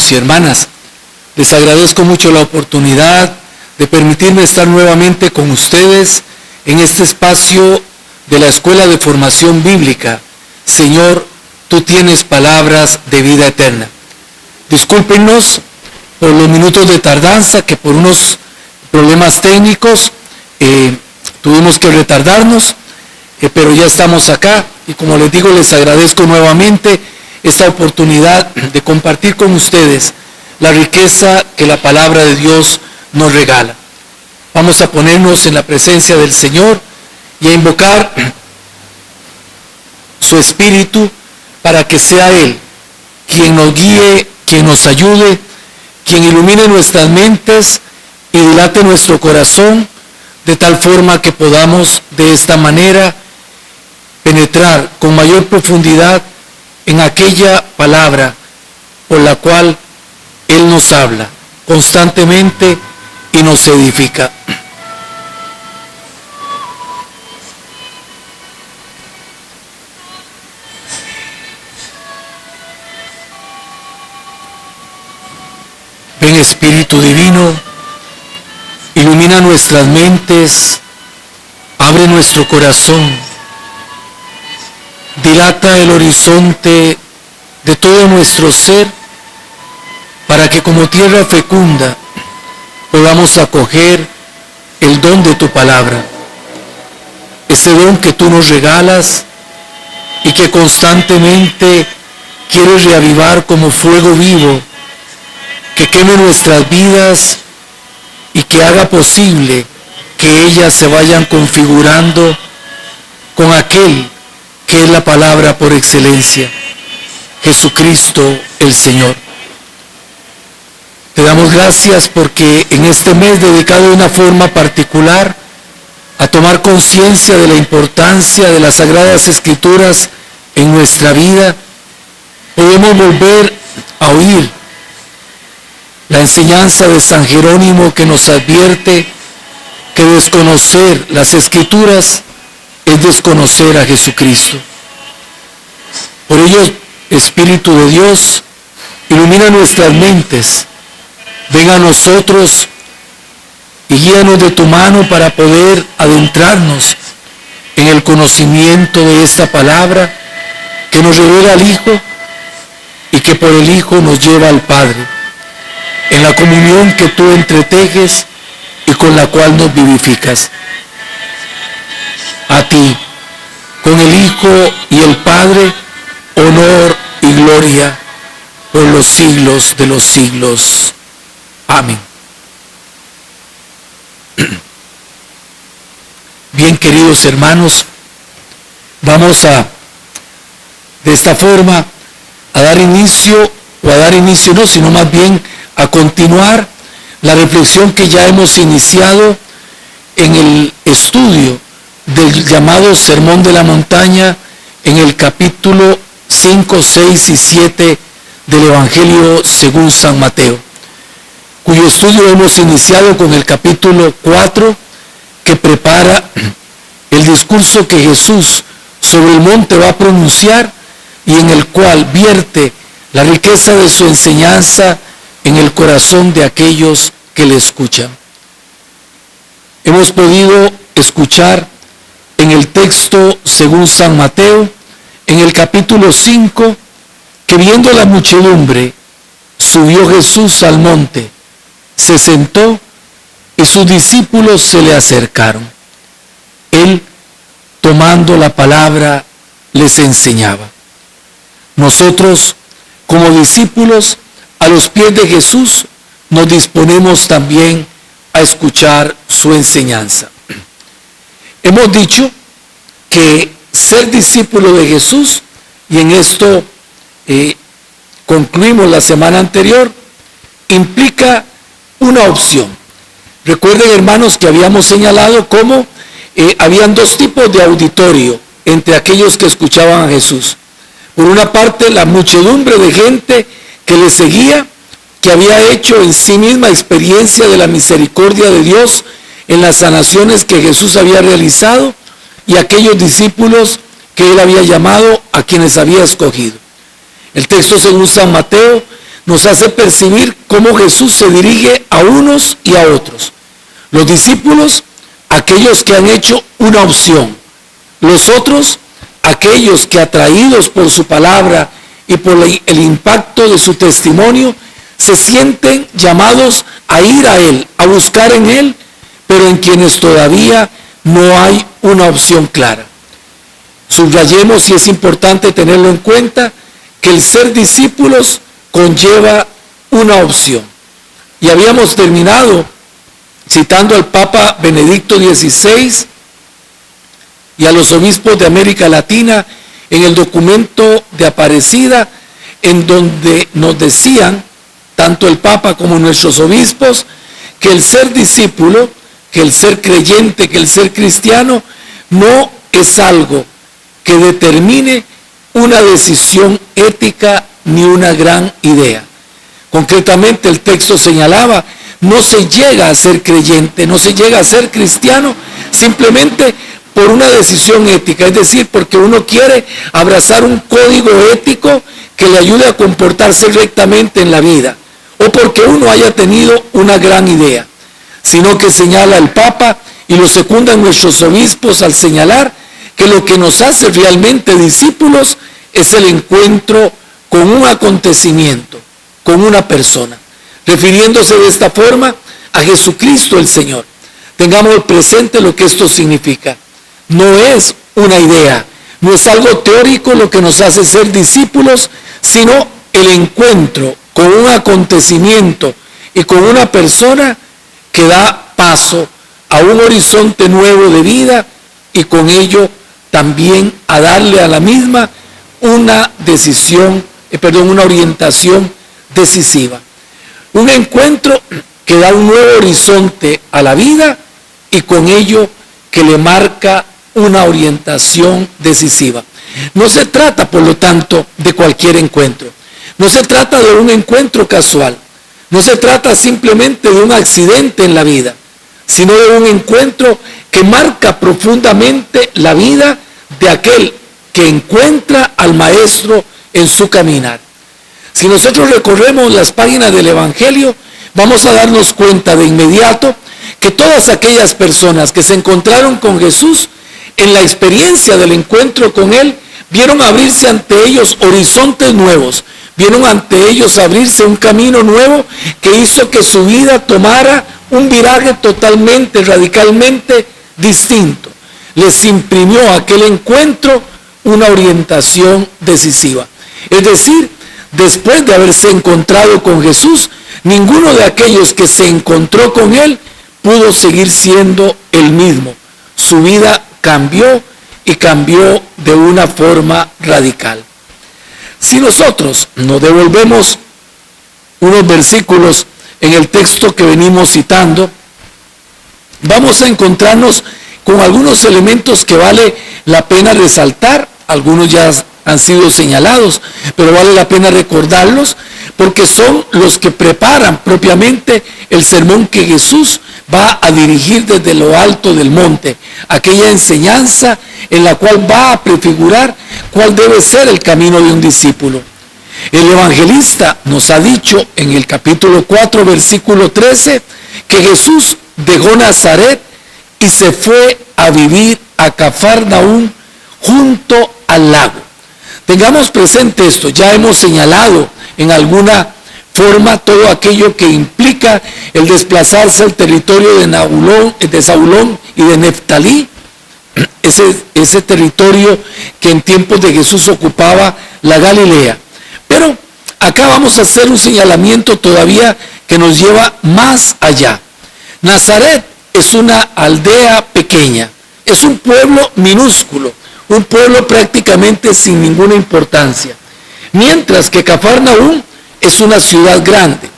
hermanos y hermanas. Les agradezco mucho la oportunidad de permitirme estar nuevamente con ustedes en este espacio de la Escuela de Formación Bíblica. Señor, tú tienes palabras de vida eterna. Discúlpenos por los minutos de tardanza, que por unos problemas técnicos tuvimos que retardarnos, pero ya estamos acá y como les digo, les agradezco nuevamente esta oportunidad de compartir con ustedes la riqueza que la palabra de Dios nos regala. Vamos a ponernos en la presencia del Señor y a invocar su Espíritu para que sea Él quien nos guíe, quien nos ayude, quien ilumine nuestras mentes y dilate nuestro corazón de tal forma que podamos de esta manera penetrar con mayor profundidad en aquella palabra por la cual Él nos habla constantemente y nos edifica. Ven Espíritu Divino, ilumina nuestras mentes, abre nuestro corazón, dilata el horizonte de todo nuestro ser para que como tierra fecunda podamos acoger el don de tu palabra, ese don que tú nos regalas y que constantemente quieres reavivar como fuego vivo, que queme nuestras vidas y que haga posible que ellas se vayan configurando con aquel que es la palabra por excelencia, Jesucristo el Señor. Te damos gracias porque en este mes dedicado de una forma particular a tomar conciencia de la importancia de las Sagradas Escrituras en nuestra vida, podemos volver a oír la enseñanza de San Jerónimo que nos advierte que desconocer las Escrituras es desconocer a Jesucristo. Por ello, Espíritu de Dios, ilumina nuestras mentes, ven a nosotros y guíanos de tu mano para poder adentrarnos en el conocimiento de esta palabra que nos revela al Hijo y que por el Hijo nos lleva al Padre, en la comunión que tú entretejes y con la cual nos vivificas. A ti, con el Hijo y el Padre, honor y gloria por los siglos de los siglos. Amén. Bien, queridos hermanos, vamos de esta forma a dar inicio no, sino más bien a continuar la reflexión que ya hemos iniciado en el estudio del llamado Sermón de la Montaña en el capítulo 5, 6 y 7 del Evangelio según San Mateo, cuyo estudio hemos iniciado con el capítulo 4 que prepara el discurso que Jesús sobre el monte va a pronunciar y en el cual vierte la riqueza de su enseñanza en el corazón de aquellos que le escuchan. Hemos podido escuchar en el texto según San Mateo, en el capítulo 5, que viendo la muchedumbre, subió Jesús al monte, se sentó y sus discípulos se le acercaron. Él, tomando la palabra, les enseñaba. Nosotros, como discípulos, a los pies de Jesús, nos disponemos también a escuchar su enseñanza. Hemos dicho que ser discípulo de Jesús, y en esto concluimos la semana anterior, implica una opción. Recuerden, hermanos, que habíamos señalado cómo habían dos tipos de auditorio entre aquellos que escuchaban a Jesús. Por una parte, la muchedumbre de gente que le seguía, que había hecho en sí misma experiencia de la misericordia de Dios en las sanaciones que Jesús había realizado, y aquellos discípulos que él había llamado, a quienes había escogido. El texto según San Mateo nos hace percibir cómo Jesús se dirige a unos y a otros. Los discípulos, aquellos que han hecho una opción. Los otros, aquellos que, atraídos por su palabra y por el impacto de su testimonio, se sienten llamados a ir a Él, a buscar en Él, pero en quienes todavía no hay una opción clara. Subrayemos, y es importante tenerlo en cuenta, que el ser discípulos conlleva una opción. Y habíamos terminado citando al Papa Benedicto XVI y a los obispos de América Latina en el documento de Aparecida, en donde nos decían, tanto el Papa como nuestros obispos, que el ser discípulo, que el ser creyente, que el ser cristiano, no es algo que determine una decisión ética ni una gran idea. Concretamente el texto señalaba, no se llega a ser creyente, no se llega a ser cristiano simplemente por una decisión ética, es decir, porque uno quiere abrazar un código ético que le ayude a comportarse rectamente en la vida, o porque uno haya tenido una gran idea, sino que señala el Papa y lo secundan nuestros obispos al señalar que lo que nos hace realmente discípulos es el encuentro con un acontecimiento, con una persona, refiriéndose de esta forma a Jesucristo el Señor. Tengamos presente lo que esto significa. No es una idea, no es algo teórico lo que nos hace ser discípulos, sino el encuentro con un acontecimiento y con una persona que da paso a un horizonte nuevo de vida y con ello también a darle a la misma una una orientación decisiva. Un encuentro que da un nuevo horizonte a la vida y con ello que le marca una orientación decisiva. No se trata, por lo tanto, de cualquier encuentro. No se trata de un encuentro casual. No se trata simplemente de un accidente en la vida, sino de un encuentro que marca profundamente la vida de aquel que encuentra al Maestro en su caminar. Si nosotros recorremos las páginas del Evangelio, vamos a darnos cuenta de inmediato que todas aquellas personas que se encontraron con Jesús en la experiencia del encuentro con Él, vieron abrirse ante ellos horizontes nuevos, vieron ante ellos abrirse un camino nuevo que hizo que su vida tomara un viraje totalmente, radicalmente distinto. Les imprimió aquel encuentro una orientación decisiva. Es decir, después de haberse encontrado con Jesús, ninguno de aquellos que se encontró con Él pudo seguir siendo el mismo. Su vida cambió y cambió de una forma radical. Si nosotros nos devolvemos unos versículos en el texto que venimos citando, vamos a encontrarnos con algunos elementos que vale la pena resaltar. Algunos ya han sido señalados, pero vale la pena recordarlos porque son los que preparan propiamente el sermón que Jesús va a dirigir desde lo alto del monte, aquella enseñanza en la cual va a prefigurar cuál debe ser el camino de un discípulo. El evangelista nos ha dicho en el capítulo 4, versículo 13, que Jesús dejó Nazaret y se fue a vivir a Cafarnaúm junto al lago. Tengamos presente esto, ya hemos señalado en alguna forma todo aquello que implica el desplazarse al territorio de Zabulón y de Neftalí, ese territorio que en tiempos de Jesús ocupaba la Galilea. Pero acá vamos a hacer un señalamiento todavía que nos lleva más allá. Nazaret es una aldea pequeña, es un pueblo minúsculo, un pueblo prácticamente sin ninguna importancia, mientras que Cafarnaúm es una ciudad grande.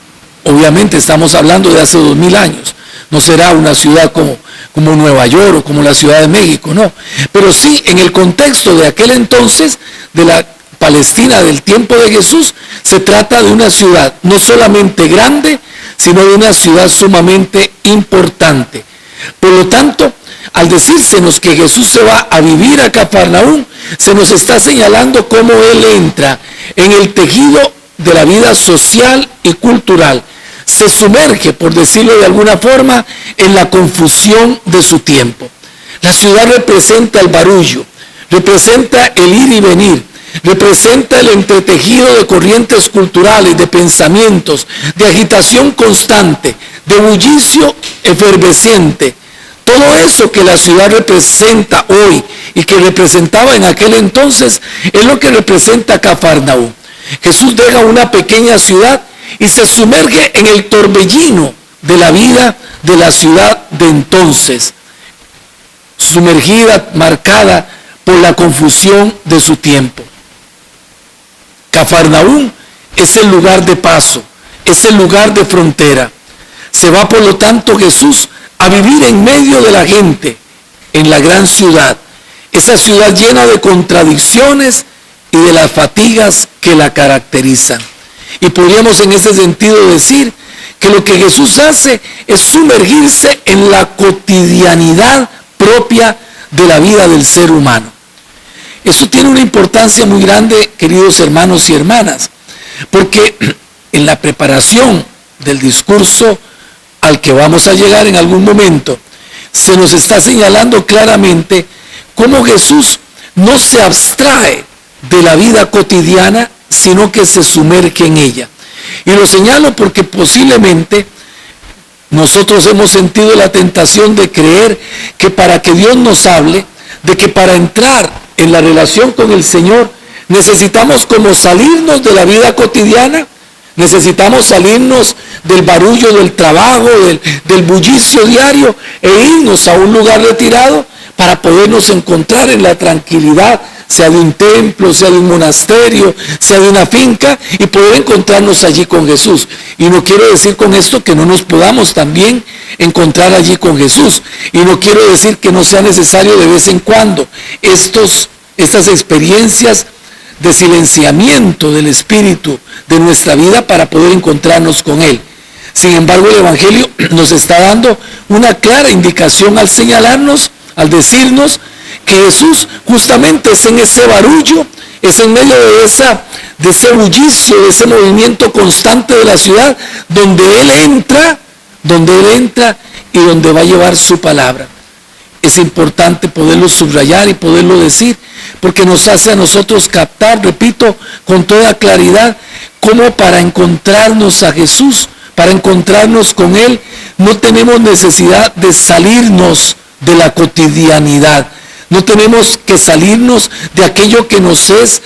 Obviamente estamos hablando de hace 2000 años, no será una ciudad como Nueva York o como la Ciudad de México, no, pero sí en el contexto de aquel entonces, de la Palestina del tiempo de Jesús, se trata de una ciudad no solamente grande, sino de una ciudad sumamente importante. Por lo tanto, al decírsenos que Jesús se va a vivir a Cafarnaúm, se nos está señalando cómo Él entra en el tejido de la vida social y cultural. Se sumerge, por decirlo de alguna forma, en la confusión de su tiempo. La ciudad representa el barullo, representa el ir y venir, representa el entretejido de corrientes culturales, de pensamientos, de agitación constante, de bullicio efervesciente. Todo eso que la ciudad representa hoy y que representaba en aquel entonces es lo que representa Cafarnaúm. Jesús deja una pequeña ciudad y se sumerge en el torbellino de la vida de la ciudad de entonces, sumergida, marcada por la confusión de su tiempo. Cafarnaúm es el lugar de paso, es el lugar de frontera. Se va, por lo tanto, Jesús a vivir en medio de la gente, en la gran ciudad, esa ciudad llena de contradicciones y de las fatigas que la caracterizan. Y podríamos en ese sentido decir que lo que Jesús hace es sumergirse en la cotidianidad propia de la vida del ser humano. Eso tiene una importancia muy grande, queridos hermanos y hermanas, porque en la preparación del discurso al que vamos a llegar en algún momento, se nos está señalando claramente cómo Jesús no se abstrae de la vida cotidiana, sino que se sumerge en ella. Y lo señalo porque posiblemente nosotros hemos sentido la tentación de creer que para que Dios nos hable, de que para entrar en la relación con el Señor necesitamos como salirnos de la vida cotidiana, necesitamos salirnos del barullo del trabajo, del bullicio diario e irnos a un lugar retirado para podernos encontrar en la tranquilidad, sea de un templo, sea de un monasterio, sea de una finca, y poder encontrarnos allí con Jesús. Y no quiero decir con esto que no nos podamos también encontrar allí con Jesús. Y no quiero decir que no sea necesario de vez en cuando estas experiencias de silenciamiento del espíritu de nuestra vida para poder encontrarnos con Él. Sin embargo, el Evangelio nos está dando una clara indicación al señalarnos, al decirnos que Jesús justamente es en ese barullo, es en medio de ese bullicio, de ese movimiento constante de la ciudad, donde Él entra y donde va a llevar su palabra. Es importante poderlo subrayar y poderlo decir, porque nos hace a nosotros captar, repito, con toda claridad, cómo para encontrarnos a Jesús, para encontrarnos con Él, no tenemos necesidad de salirnos de la cotidianidad. No tenemos que salirnos de aquello que nos es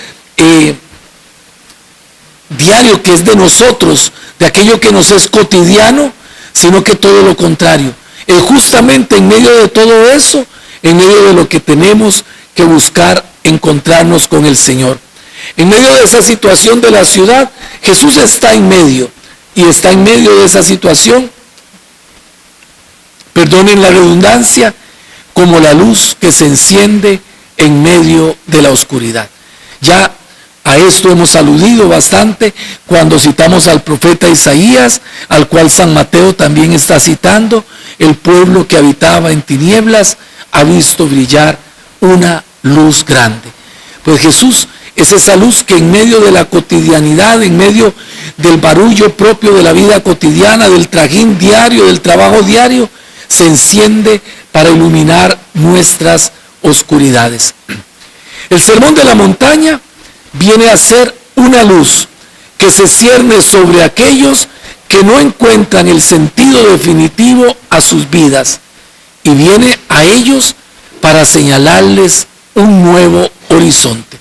diario, que es de nosotros, de aquello que nos es cotidiano, sino que todo lo contrario. Justamente en medio de todo eso, en medio de lo que tenemos que buscar encontrarnos con el Señor. En medio de esa situación de la ciudad, Jesús está en medio, y está en medio de esa situación, perdonen la redundancia, como la luz que se enciende en medio de la oscuridad. Ya a esto hemos aludido bastante cuando citamos al profeta Isaías, al cual San Mateo también está citando. El pueblo que habitaba en tinieblas ha visto brillar una luz grande. Pues Jesús es esa luz que en medio de la cotidianidad, en medio del barullo propio de la vida cotidiana, del trajín diario, del trabajo diario, se enciende para iluminar nuestras oscuridades. El Sermón de la Montaña viene a ser una luz que se cierne sobre aquellos que no encuentran el sentido definitivo a sus vidas, y viene a ellos para señalarles un nuevo horizonte.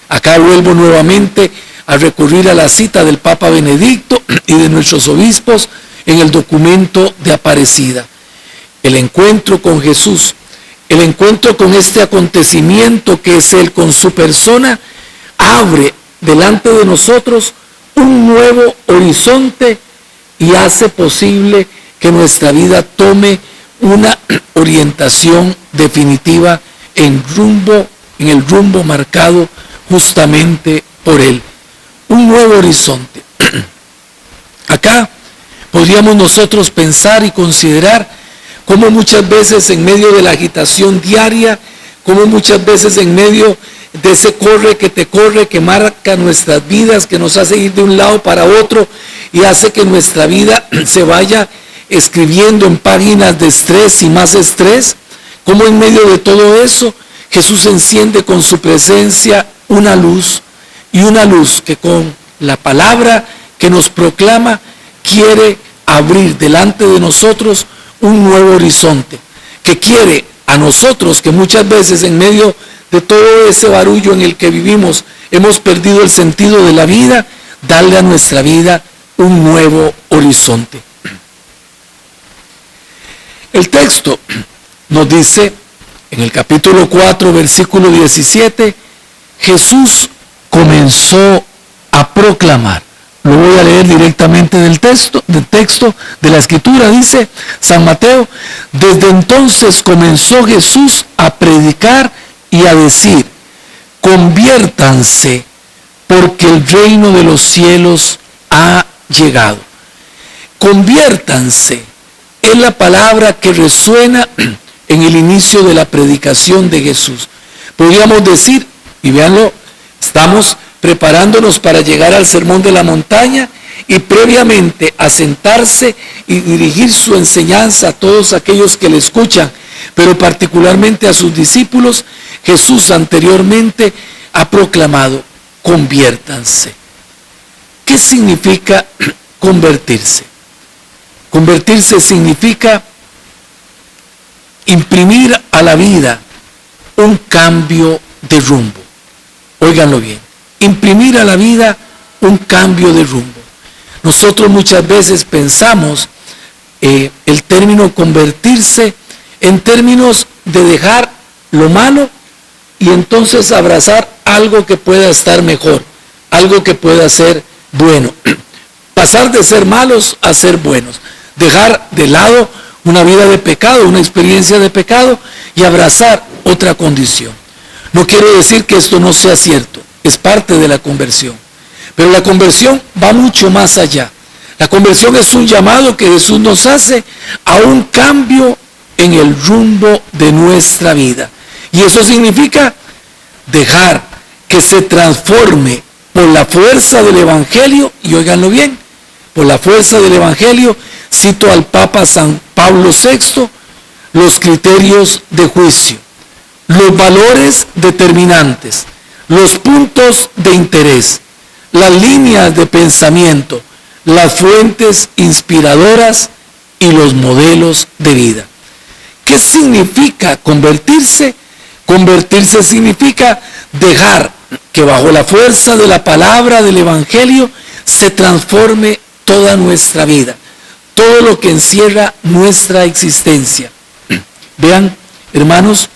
Acá vuelvo nuevamente a recurrir a la cita del Papa Benedicto y de nuestros obispos en el documento de Aparecida. El encuentro con Jesús, el encuentro con este acontecimiento que es Él con su persona, abre delante de nosotros un nuevo horizonte y hace posible que nuestra vida tome una orientación definitiva en el rumbo marcado justamente por Él. Un nuevo horizonte. Acá podríamos nosotros pensar y considerar cómo muchas veces en medio de la agitación diaria, cómo muchas veces en medio de ese corre, que marca nuestras vidas, que nos hace ir de un lado para otro y hace que nuestra vida se vaya escribiendo en páginas de estrés y más estrés. Como en medio de todo eso, Jesús enciende con su presencia una luz, y una luz que con la palabra que nos proclama quiere abrir delante de nosotros un nuevo horizonte, que quiere a nosotros, que muchas veces en medio de todo ese barullo en el que vivimos hemos perdido el sentido de la vida, darle a nuestra vida un nuevo horizonte. El texto nos dice en el capítulo 4, versículo 17, Jesús comenzó a proclamar. Lo voy a leer directamente del texto de la Escritura. Dice San Mateo: desde entonces comenzó Jesús a predicar y a decir: conviértanse, porque el reino de los cielos ha llegado. Conviértanse es la palabra que resuena en el inicio de la predicación de Jesús. Podríamos decir, y véanlo, estamos preparándonos para llegar al Sermón de la Montaña, y previamente a sentarse y dirigir su enseñanza a todos aquellos que le escuchan, pero particularmente a sus discípulos, Jesús anteriormente ha proclamado: conviértanse. ¿Qué significa convertirse? Convertirse significa imprimir a la vida un cambio de rumbo. Óiganlo bien, imprimir a la vida un cambio de rumbo. Nosotros muchas veces pensamos el término convertirse en términos de dejar lo malo y entonces abrazar algo que pueda estar mejor, algo que pueda ser bueno. Pasar de ser malos a ser buenos. Dejar de lado una vida de pecado, una experiencia de pecado, y abrazar otra condición. No quiero decir que esto no sea cierto, es parte de la conversión. Pero la conversión va mucho más allá. La conversión es un llamado que Jesús nos hace a un cambio en el rumbo de nuestra vida. Y eso significa dejar que se transforme por la fuerza del Evangelio, y óiganlo bien, por la fuerza del Evangelio, cito al Papa San Pablo VI, los criterios de juicio, los valores determinantes, los puntos de interés, las líneas de pensamiento, las fuentes inspiradoras y los modelos de vida. ¿Qué significa convertirse? Convertirse significa dejar que bajo la fuerza de la palabra del Evangelio se transforme toda nuestra vida, todo lo que encierra nuestra existencia. Vean, hermanos,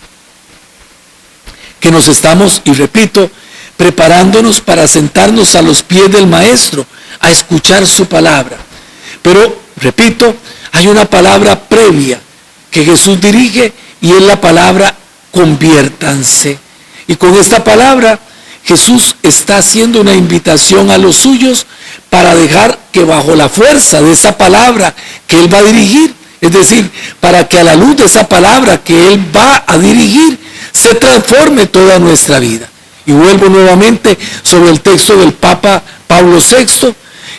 que nos estamos, y repito, preparándonos para sentarnos a los pies del Maestro, a escuchar su palabra. Pero, repito, hay una palabra previa que Jesús dirige, y es la palabra conviértanse. Y con esta palabra Jesús está haciendo una invitación a los suyos para dejar que bajo la fuerza de esa palabra que Él va a dirigir, es decir, para que a la luz de esa palabra que Él va a dirigir, se transforme toda nuestra vida. Y vuelvo nuevamente sobre el texto del Papa Pablo VI.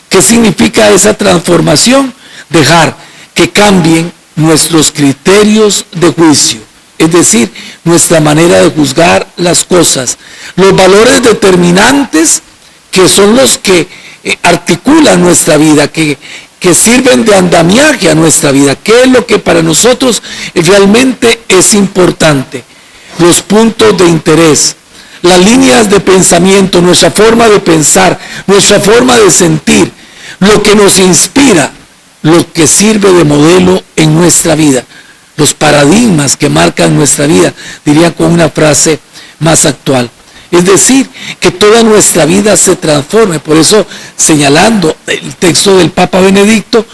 ¿Qué significa esa transformación? Dejar que cambien nuestros criterios de juicio, es decir, nuestra manera de juzgar las cosas, los valores determinantes que son los que articulan nuestra vida, que sirven de andamiaje a nuestra vida, qué es lo que para nosotros realmente es importante, los puntos de interés, las líneas de pensamiento, nuestra forma de pensar, nuestra forma de sentir, lo que nos inspira, lo que sirve de modelo en nuestra vida, los paradigmas que marcan nuestra vida, diría con una frase más actual. Es decir, que toda nuestra vida se transforme. Por eso, señalando el texto del Papa Benedicto,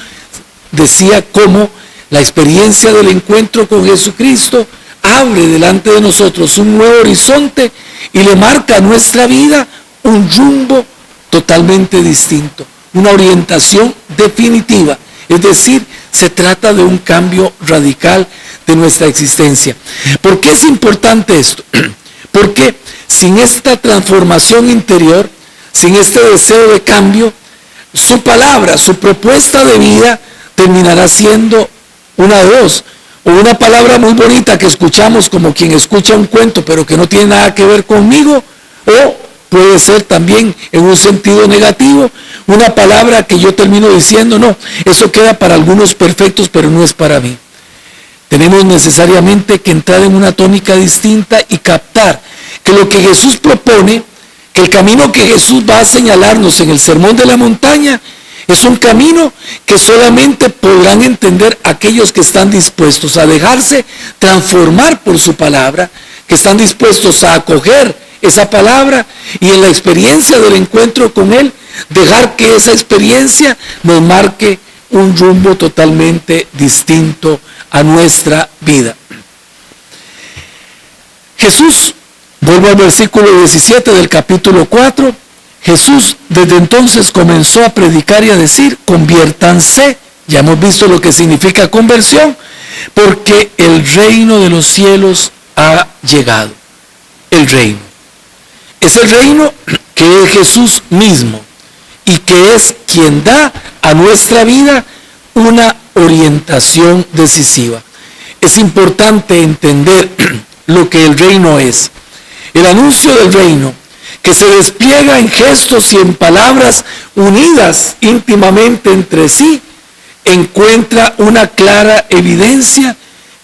decía cómo la experiencia del encuentro con Jesucristo abre delante de nosotros un nuevo horizonte y le marca a nuestra vida un rumbo totalmente distinto, una orientación definitiva. Es decir, se trata de un cambio radical de nuestra existencia. ¿Por qué es importante esto? Porque sin esta transformación interior, sin este deseo de cambio, su palabra, su propuesta de vida terminará siendo una de dos. O una palabra muy bonita que escuchamos como quien escucha un cuento, pero que no tiene nada que ver conmigo, o puede ser también en un sentido negativo, una palabra que yo termino diciendo, no, eso queda para algunos perfectos, pero no es para mí. Tenemos necesariamente que entrar en una tónica distinta y captar que lo que Jesús propone, que el camino que Jesús va a señalarnos en el Sermón de la Montaña, es un camino que solamente podrán entender aquellos que están dispuestos a dejarse transformar por su palabra, que están dispuestos a acoger esa palabra y en la experiencia del encuentro con Él, dejar que esa experiencia nos marque un rumbo totalmente distinto a nuestra vida. Jesús, vuelvo al versículo 17 del capítulo 4, Jesús desde entonces comenzó a predicar y a decir, conviértanse, ya hemos visto lo que significa conversión, porque el reino de los cielos ha llegado. El reino. Es el reino que es Jesús mismo y que es quien da a nuestra vida una orientación decisiva. Es importante entender lo que el reino es. El anuncio del reino, que se despliega en gestos y en palabras unidas íntimamente entre sí, encuentra una clara evidencia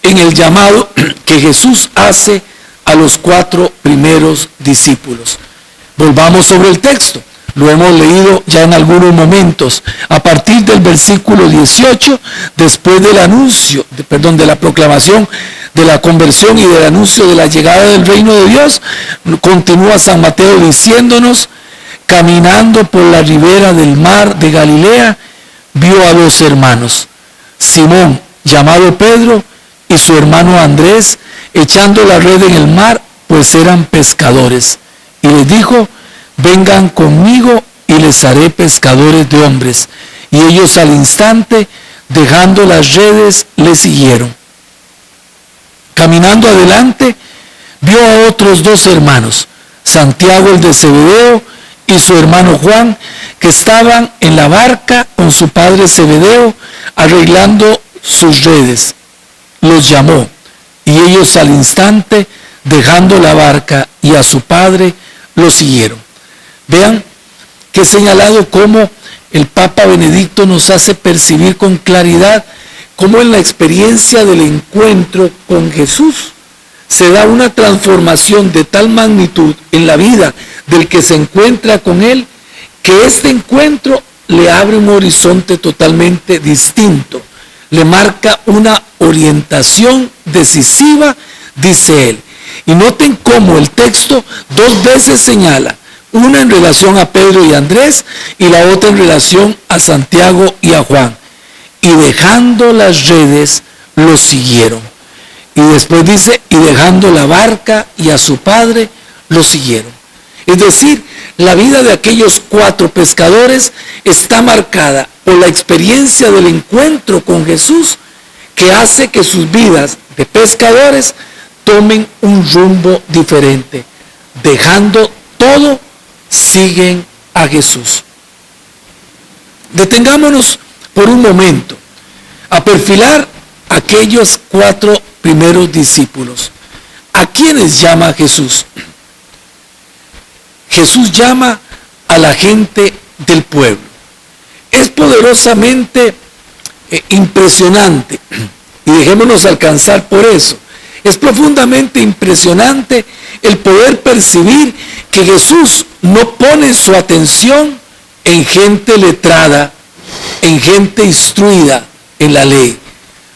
en el llamado que Jesús hace a los 4 primeros discípulos. Volvamos sobre el texto. Lo hemos leído ya en algunos momentos. A partir del versículo 18, después del anuncio, de la proclamación de la conversión y del anuncio de la llegada del reino de Dios, continúa San Mateo diciéndonos, caminando por la ribera del mar de Galilea, vio a 2 hermanos, Simón, llamado Pedro, y su hermano Andrés, echando la red en el mar, pues eran pescadores. Y les dijo, vengan conmigo y les haré pescadores de hombres. Y ellos al instante, dejando las redes, le siguieron. Caminando adelante, vio a otros 2 hermanos, Santiago el de Zebedeo y su hermano Juan, que estaban en la barca con su padre Zebedeo, arreglando sus redes. Los llamó, y ellos al instante, dejando la barca y a su padre, lo siguieron. Vean que he señalado cómo el Papa Benedicto nos hace percibir con claridad cómo en la experiencia del encuentro con Jesús se da una transformación de tal magnitud en la vida del que se encuentra con Él, que este encuentro le abre un horizonte totalmente distinto, le marca una orientación decisiva, dice él. Y noten cómo el texto 2 veces señala, una en relación a Pedro y Andrés y la otra en relación a Santiago y a Juan. Y dejando las redes, los siguieron. Y después dice, y dejando la barca y a su padre, los siguieron. Es decir, la vida de aquellos 4 pescadores está marcada por la experiencia del encuentro con Jesús, que hace que sus vidas de pescadores tomen un rumbo diferente. Dejando todo, siguen a Jesús. Detengámonos por un momento a perfilar aquellos 4 primeros discípulos. ¿A quiénes llama Jesús? Jesús llama a la gente del pueblo. Es poderosamente impresionante, y dejémonos alcanzar por eso. Es profundamente impresionante el poder percibir que Jesús no pone su atención en gente letrada, en gente instruida en la ley.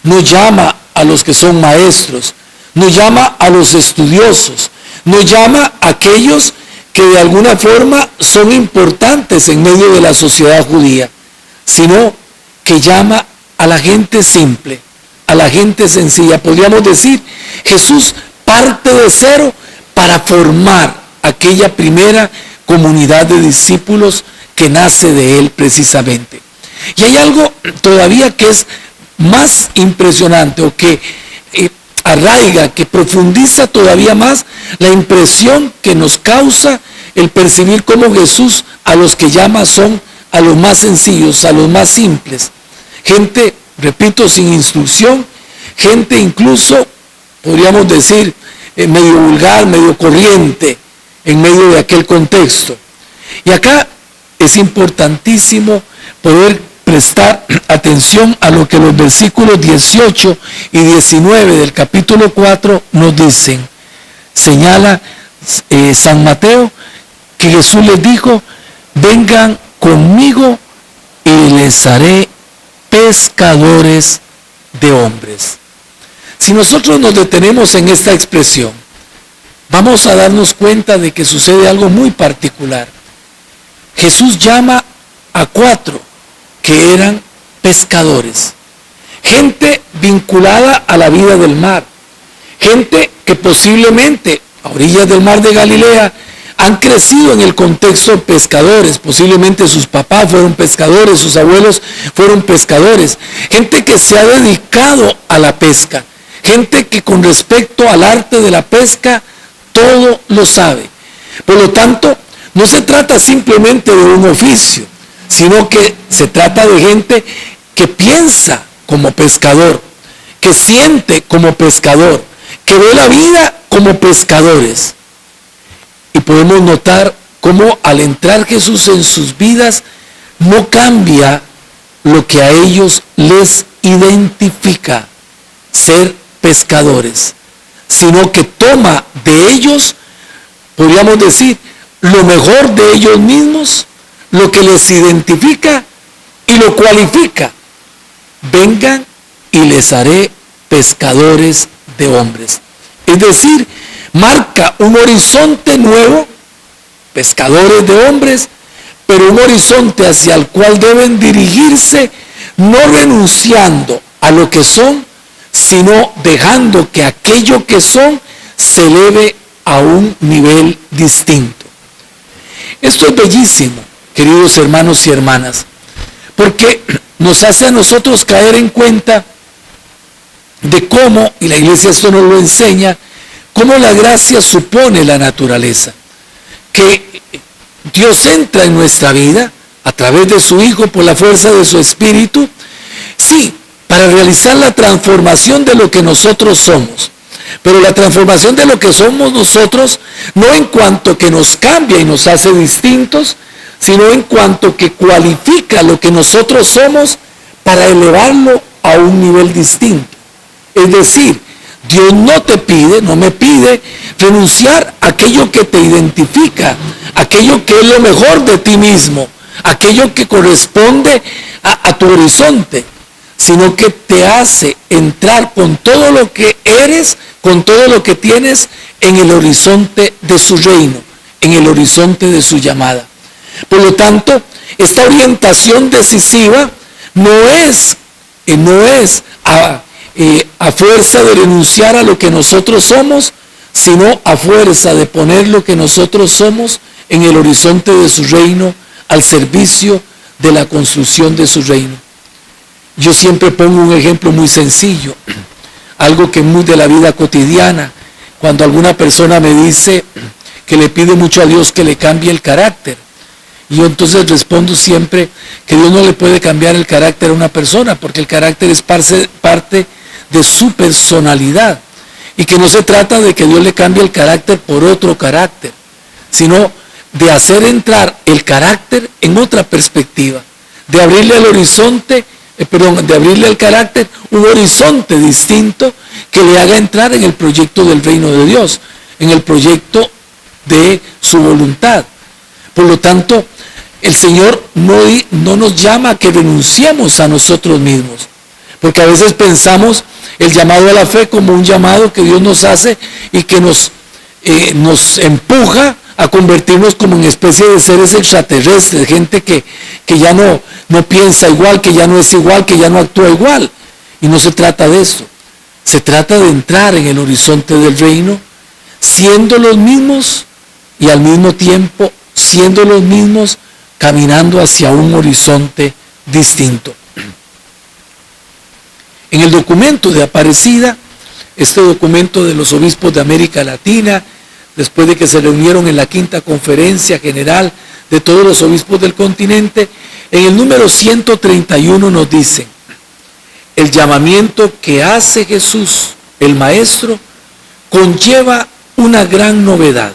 No llama a los que son maestros, no llama a los estudiosos, no llama a aquellos que de alguna forma son importantes en medio de la sociedad judía, sino que llama a la gente simple, a la gente sencilla. Podríamos decir, Jesús parte de cero para formar aquella primera comunidad de discípulos que nace de él precisamente. Y hay algo todavía que es más impresionante, o que arraiga, que profundiza todavía más la impresión que nos causa el percibir cómo Jesús a los que llama son a los más sencillos, a los más simples. Gente, repito, sin instrucción, gente incluso, podríamos decir, medio vulgar, medio corriente, en medio de aquel contexto. Y acá es importantísimo poder prestar atención a lo que los versículos 18 y 19 del capítulo 4 nos dicen. Señala San Mateo que Jesús les dijo: vengan conmigo y les haré pescadores de hombres. Si nosotros nos detenemos en esta expresión, vamos a darnos cuenta de que sucede algo muy particular. Jesús llama a 4 que eran pescadores, gente vinculada a la vida del mar, gente que posiblemente a orillas del mar de Galilea han crecido en el contexto de pescadores, posiblemente sus papás fueron pescadores, sus abuelos fueron pescadores, gente que se ha dedicado a la pesca, gente que con respecto al arte de la pesca todo lo sabe. Por lo tanto, no se trata simplemente de un oficio, sino que se trata de gente que piensa como pescador, que siente como pescador, que ve la vida como pescadores. Y podemos notar cómo al entrar Jesús en sus vidas, no cambia lo que a ellos les identifica, ser pescadores, sino que toma de ellos, podríamos decir, lo mejor de ellos mismos, lo que les identifica y lo cualifica. Vengan y les haré pescadores de hombres. Es decir, marca un horizonte nuevo, pescadores de hombres, pero un horizonte hacia el cual deben dirigirse, no renunciando a lo que son, sino dejando que aquello que son se eleve a un nivel distinto. Esto es bellísimo, queridos hermanos y hermanas, porque nos hace a nosotros caer en cuenta de cómo, y la iglesia esto nos lo enseña, cómo la gracia supone la naturaleza, que Dios entra en nuestra vida a través de su Hijo por la fuerza de su Espíritu, sí, para realizar la transformación de lo que nosotros somos. Pero la transformación de lo que somos nosotros, no en cuanto que nos cambia y nos hace distintos, sino en cuanto que cualifica lo que nosotros somos para elevarlo a un nivel distinto. Es decir, Dios no te pide, no me pide renunciar a aquello que te identifica, aquello que es lo mejor de ti mismo, aquello que corresponde a tu horizonte, sino que te hace entrar con todo lo que eres, con todo lo que tienes en el horizonte de su reino, en el horizonte de su llamada. Por lo tanto, esta orientación decisiva no es a fuerza de renunciar a lo que nosotros somos, sino a fuerza de poner lo que nosotros somos en el horizonte de su reino, al servicio de la construcción de su reino. Yo siempre pongo un ejemplo muy sencillo, algo que es muy de la vida cotidiana. Cuando alguna persona me dice que le pide mucho a Dios que le cambie el carácter, y yo entonces respondo siempre que Dios no le puede cambiar el carácter a una persona, porque el carácter es parte de su personalidad, y que no se trata de que Dios le cambie el carácter por otro carácter, sino de hacer entrar el carácter en otra perspectiva, de abrirle al horizonte, de abrirle al carácter un horizonte distinto que le haga entrar en el proyecto del reino de Dios, en el proyecto de su voluntad. Por lo tanto, el Señor no nos llama a que renunciemos a nosotros mismos, porque a veces pensamos el llamado a la fe como un llamado que Dios nos hace y que nos empuja a convertirnos como en especie de seres extraterrestres, gente que ya no piensa igual, que ya no es igual, que ya no actúa igual. Y no se trata de eso. Se trata de entrar en el horizonte del reino, siendo los mismos y al mismo tiempo siendo los mismos, caminando hacia un horizonte distinto. En el documento de Aparecida, este documento de los obispos de América Latina, después de que se reunieron en la quinta conferencia general de todos los obispos del continente, en el número 131 nos dicen: el llamamiento que hace Jesús, el Maestro, conlleva una gran novedad.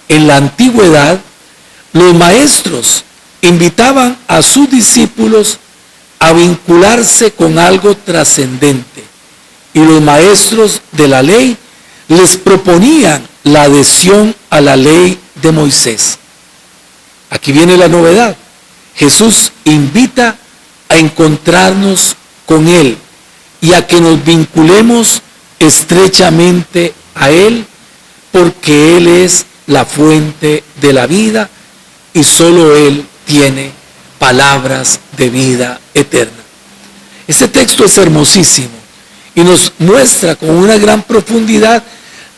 En la antigüedad, los maestros invitaban a sus discípulos a vincularse con algo trascendente, y los maestros de la ley les proponían la adhesión a la ley de Moisés. Aquí viene la novedad. Jesús invita a encontrarnos con Él y a que nos vinculemos estrechamente a Él, porque Él es la fuente de la vida y solo Él tiene palabras de vida eterna. Este texto es hermosísimo y nos muestra con una gran profundidad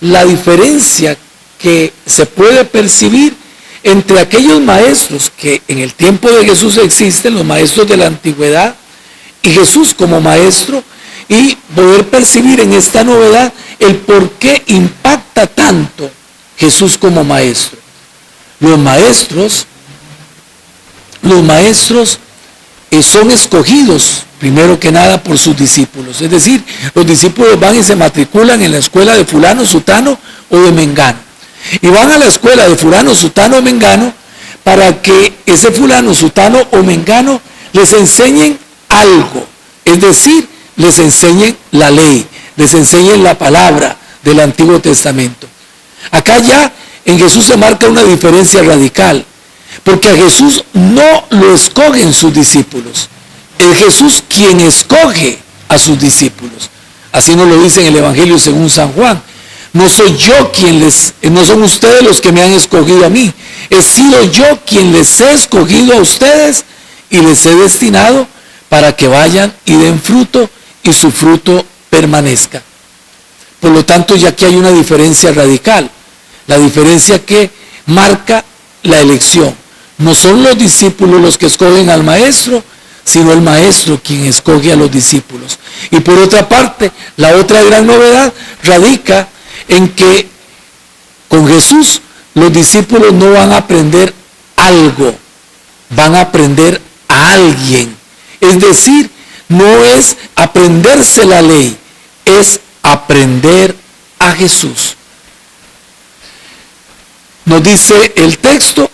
la diferencia que se puede percibir entre aquellos maestros que en el tiempo de Jesús existen, los maestros de la antigüedad, y Jesús como maestro, y poder percibir en esta novedad el por qué impacta tanto Jesús como maestro. Los maestros son escogidos primero que nada por sus discípulos. Es decir, los discípulos van y se matriculan en la escuela de fulano, sutano o de mengano. Y van a la escuela de fulano, sutano o mengano para que ese fulano, sutano o mengano les enseñen algo. Es decir, les enseñen la ley, les enseñen la palabra del Antiguo Testamento. Acá ya en Jesús se marca una diferencia radical, porque a Jesús no lo escogen sus discípulos. Es Jesús quien escoge a sus discípulos. Así nos lo dice en el Evangelio según San Juan. No soy yo no son ustedes los que me han escogido a mí. He sido yo quien les he escogido a ustedes y les he destinado para que vayan y den fruto y su fruto permanezca. Por lo tanto, ya aquí hay una diferencia radical. La diferencia que marca la elección. No son los discípulos los que escogen al maestro, sino el maestro quien escoge a los discípulos. Y por otra parte, la otra gran novedad radica en que con Jesús los discípulos no van a aprender algo, van a aprender a alguien. Es decir, no es aprenderse la ley, es aprender a Jesús. Nos dice el texto,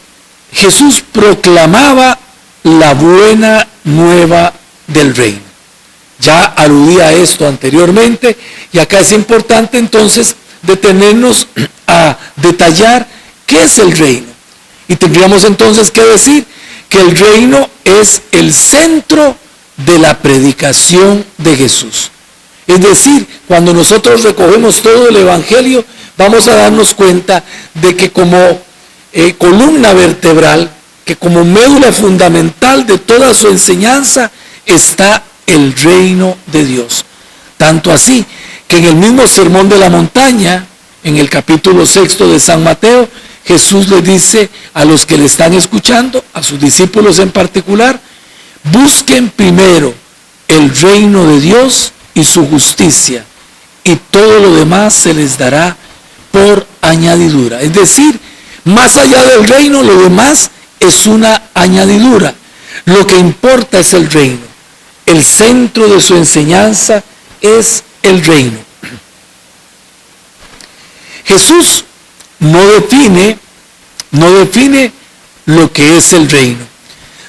Jesús proclamaba la buena nueva del reino. Ya aludía a esto anteriormente y acá es importante entonces detenernos a detallar qué es el reino. Y tendríamos entonces que decir que el reino es el centro de la predicación de Jesús. Es decir, cuando nosotros recogemos todo el Evangelio, vamos a darnos cuenta de que como columna vertebral, que como médula fundamental de toda su enseñanza está el reino de Dios. Tanto así que en el mismo Sermón de la Montaña, en el capítulo 6 de San Mateo, Jesús le dice a los que le están escuchando, a sus discípulos en particular, busquen primero el reino de Dios y su justicia, y todo lo demás se les dará por añadidura. Es decir, más allá del reino, lo demás es una añadidura. Lo que importa es el reino. El centro de su enseñanza es el reino. Jesús no define lo que es el reino.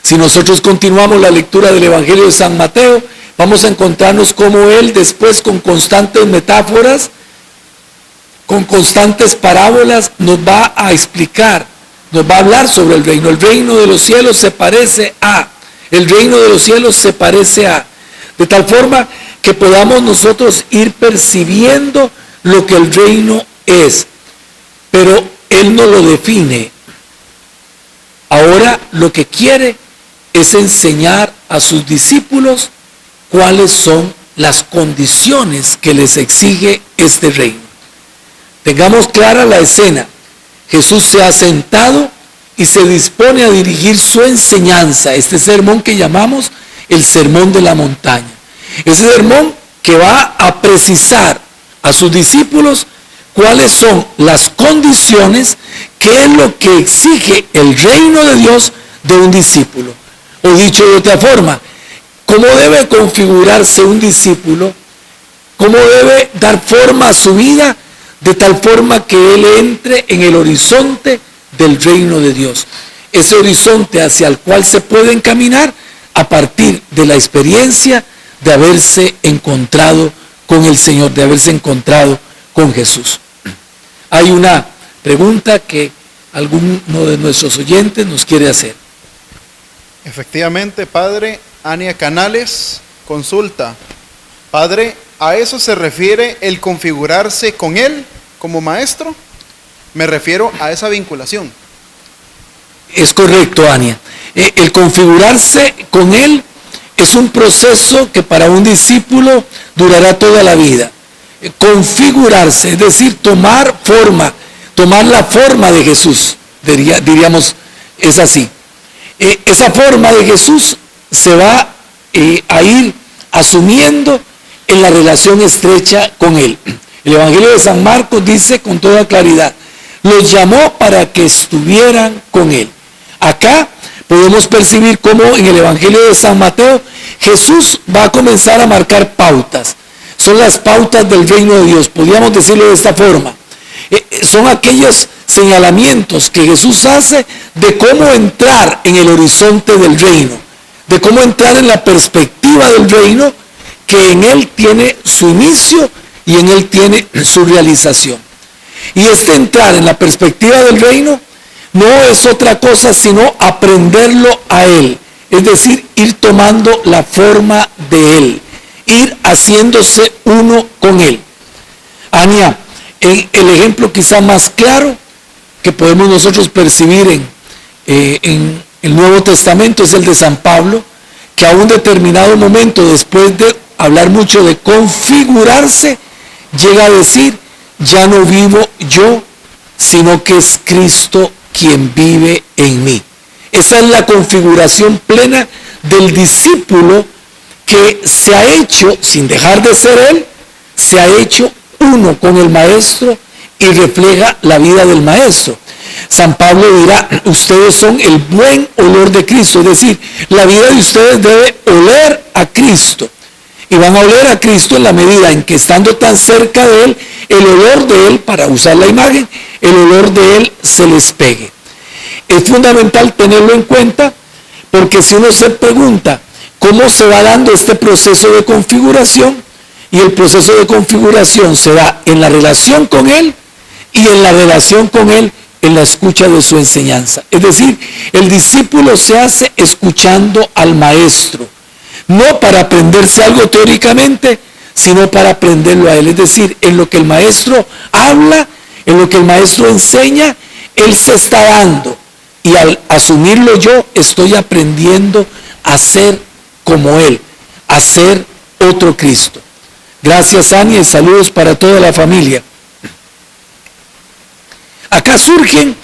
Si nosotros continuamos la lectura del Evangelio de San Mateo, vamos a encontrarnos cómo él después con constantes metáforas, con constantes parábolas, nos va a explicar, nos va a hablar sobre el reino. El reino de los cielos se parece a, el reino de los cielos se parece a, de tal forma que podamos nosotros ir percibiendo lo que el reino es, pero él no lo define. Ahora lo que quiere es enseñar a sus discípulos cuáles son las condiciones que les exige este reino. Tengamos clara la escena. Jesús se ha sentado y se dispone a dirigir su enseñanza, este sermón que llamamos el Sermón de la Montaña. Ese sermón que va a precisar a sus discípulos cuáles son las condiciones, qué es lo que exige el reino de Dios de un discípulo. O dicho de otra forma, cómo debe configurarse un discípulo, cómo debe dar forma a su vida, de tal forma que él entre en el horizonte del reino de Dios. Ese horizonte hacia el cual se puede encaminar a partir de la experiencia de haberse encontrado con el Señor, de haberse encontrado con Jesús. Hay una pregunta que alguno de nuestros oyentes nos quiere hacer. Efectivamente, Padre. Ania Canales consulta: Padre, ¿a eso se refiere el configurarse con Él como maestro? Me refiero a esa vinculación. Es correcto, Ania. El configurarse con Él es un proceso que para un discípulo durará toda la vida. Configurarse, es decir, tomar la forma de Jesús, diríamos, es así. Esa forma de Jesús se va a ir asumiendo en la relación estrecha con Él. El Evangelio de San Marcos dice con toda claridad: los llamó para que estuvieran con Él. Acá podemos percibir cómo en el Evangelio de San Mateo Jesús va a comenzar a marcar pautas. Son las pautas del reino de Dios, podríamos decirlo de esta forma. Son aquellos señalamientos que Jesús hace de cómo entrar en el horizonte del reino, de cómo entrar en la perspectiva del reino, que en Él tiene su inicio y en Él tiene su realización. Y este entrar en la perspectiva del reino no es otra cosa sino aprenderlo a Él, es decir, ir tomando la forma de Él, ir haciéndose uno con Él. Ania, el ejemplo quizá más claro que podemos nosotros percibir en el Nuevo Testamento es el de San Pablo, que a un determinado momento, después de hablar mucho de configurarse, llega a decir: ya no vivo yo, sino que es Cristo quien vive en mí. Esa es la configuración plena del discípulo que se ha hecho, sin dejar de ser él, se ha hecho uno con el Maestro y refleja la vida del Maestro. San Pablo dirá: ustedes son el buen olor de Cristo, es decir, la vida de ustedes debe oler a Cristo. Y van a oler a Cristo en la medida en que, estando tan cerca de Él, el olor de Él, para usar la imagen, el olor de Él se les pegue. Es fundamental tenerlo en cuenta, porque si uno se pregunta cómo se va dando este proceso de configuración, y el proceso de configuración se da en la relación con Él y en la relación con Él en la escucha de su enseñanza. Es decir, el discípulo se hace escuchando al Maestro, no para aprenderse algo teóricamente, sino para aprenderlo a Él. Es decir, en lo que el Maestro habla, en lo que el Maestro enseña, Él se está dando. Y al asumirlo yo, estoy aprendiendo a ser como Él, a ser otro Cristo. Gracias, Ania, y saludos para toda la familia. Acá surgen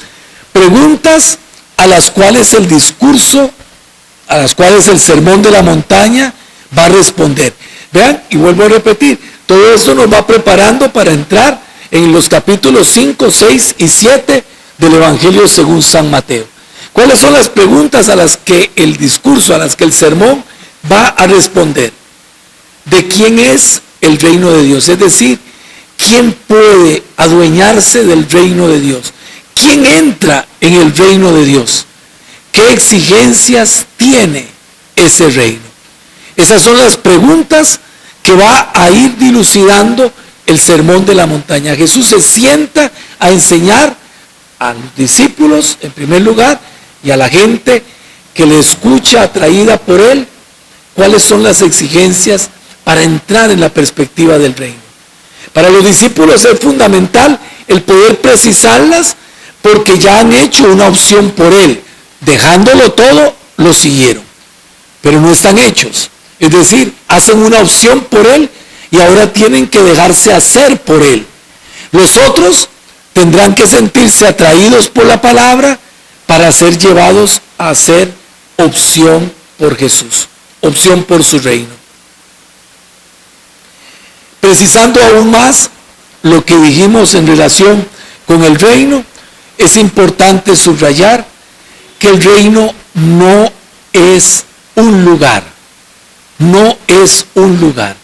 preguntas a las cuales el discurso, a las cuales el sermón de la montaña va a responder. Vean, y vuelvo a repetir, todo esto nos va preparando para entrar en los capítulos 5, 6 y 7 del Evangelio según San Mateo. ¿Cuáles son las preguntas a las que el discurso, a las que el sermón va a responder? ¿De quién es el reino de Dios? Es decir, ¿quién puede adueñarse del reino de Dios? ¿Quién entra en el reino de Dios? ¿Qué exigencias tiene ese reino? Esas son las preguntas que va a ir dilucidando el sermón de la montaña. Jesús se sienta a enseñar a los discípulos, en primer lugar, y a la gente que le escucha atraída por Él, cuáles son las exigencias para entrar en la perspectiva del reino. Para los discípulos es fundamental el poder precisarlas, porque ya han hecho una opción por Él. Dejándolo todo, lo siguieron. Pero no están hechos. Es decir, hacen una opción por Él y ahora tienen que dejarse hacer por Él. Los otros tendrán que sentirse atraídos por la palabra para ser llevados a hacer opción por Jesús, opción por su reino. Precisando aún más lo que dijimos en relación con el reino, es importante subrayar que el reino no es un lugar, no es un lugar.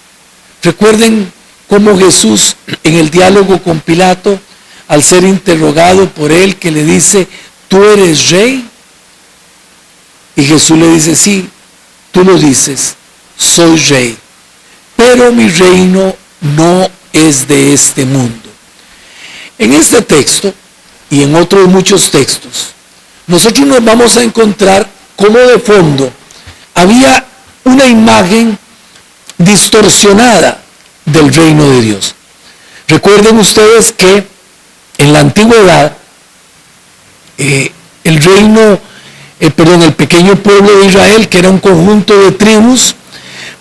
Recuerden cómo Jesús en el diálogo con Pilato, al ser interrogado por él, que le dice, ¿tú eres rey? Y Jesús le dice, sí, tú lo dices, soy rey, pero mi reino no es de este mundo. En este texto y en otros muchos textos, nosotros nos vamos a encontrar como de fondo había una imagen distorsionada del reino de Dios. Recuerden ustedes que en la antigüedad el pequeño pueblo de Israel, que era un conjunto de tribus,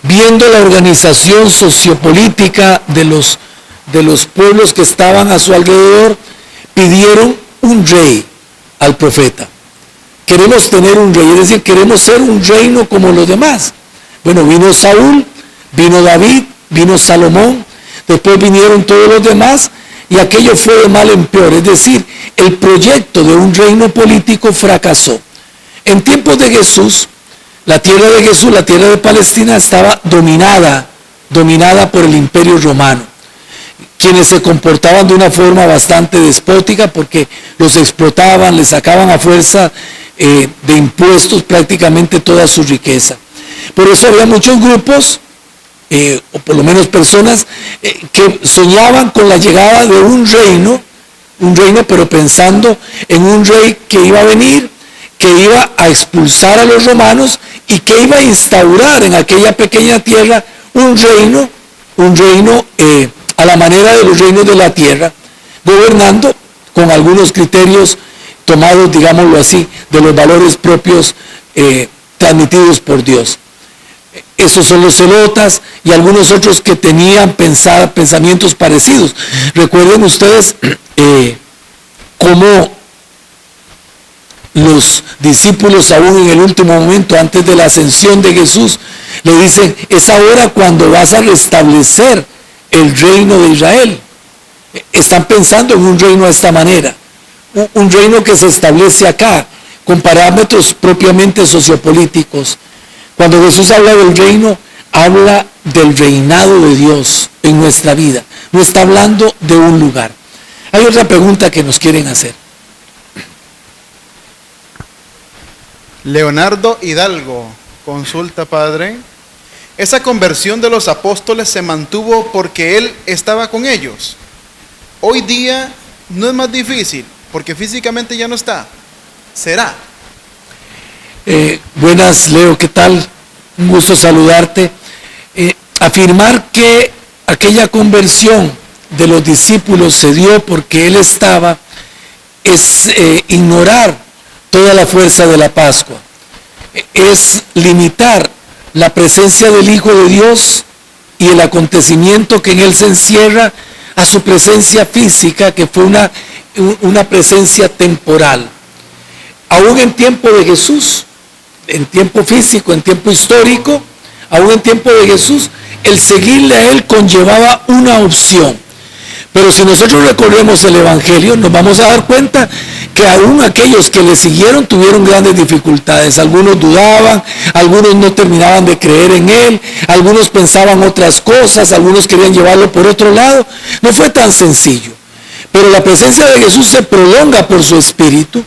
viendo la organización sociopolítica de los pueblos que estaban a su alrededor, pidieron un rey al profeta. Queremos tener un rey, es decir, queremos ser un reino como los demás. Bueno, vino Saúl, vino David, vino Salomón, después vinieron todos los demás y aquello fue de mal en peor. Es decir, el proyecto de un reino político fracasó. En tiempos de Jesús, la tierra de Jesús, la tierra de Palestina, estaba dominada por el Imperio Romano, quienes se comportaban de una forma bastante despótica porque los explotaban, les sacaban a fuerza de impuestos prácticamente toda su riqueza. Por eso había muchos grupos, o por lo menos personas, que soñaban con la llegada de un reino, pero pensando en un rey que iba a venir, que iba a expulsar a los romanos y que iba a instaurar en aquella pequeña tierra un reino a la manera de los reinos de la tierra, gobernando con algunos criterios tomados, digámoslo así, de los valores propios transmitidos por Dios. Esos son los celotas y algunos otros que tenían pensamientos parecidos. Recuerden ustedes cómo los discípulos, aún en el último momento, antes de la ascensión de Jesús, le dicen, es ahora cuando vas a restablecer el reino de Israel. Están pensando en un reino de esta manera, un reino que se establece acá, con parámetros propiamente sociopolíticos. Cuando Jesús habla del reino, habla del reinado de Dios en nuestra vida, no está hablando de un lugar. Hay otra pregunta que nos quieren hacer. Leonardo Hidalgo consulta, padre, ¿esa conversión de los apóstoles se mantuvo porque él estaba con ellos? Hoy día no es más difícil, porque físicamente ya no está. ¿Será? Buenas, Leo, ¿qué tal? Un gusto saludarte. Afirmar que aquella conversión de los discípulos se dio porque él estaba, es ignorar toda la fuerza de la Pascua. Es limitar la presencia del Hijo de Dios y el acontecimiento que en él se encierra a su presencia física, que fue una presencia temporal. Aún en tiempo de Jesús, en tiempo físico, en tiempo histórico, aún en tiempo de Jesús, el seguirle a él conllevaba una opción. Pero si nosotros recorremos el Evangelio, nos vamos a dar cuenta que aún aquellos que le siguieron tuvieron grandes dificultades. Algunos dudaban, algunos no terminaban de creer en él, algunos pensaban otras cosas, algunos querían llevarlo por otro lado. No fue tan sencillo. Pero la presencia de Jesús se prolonga por su Espíritu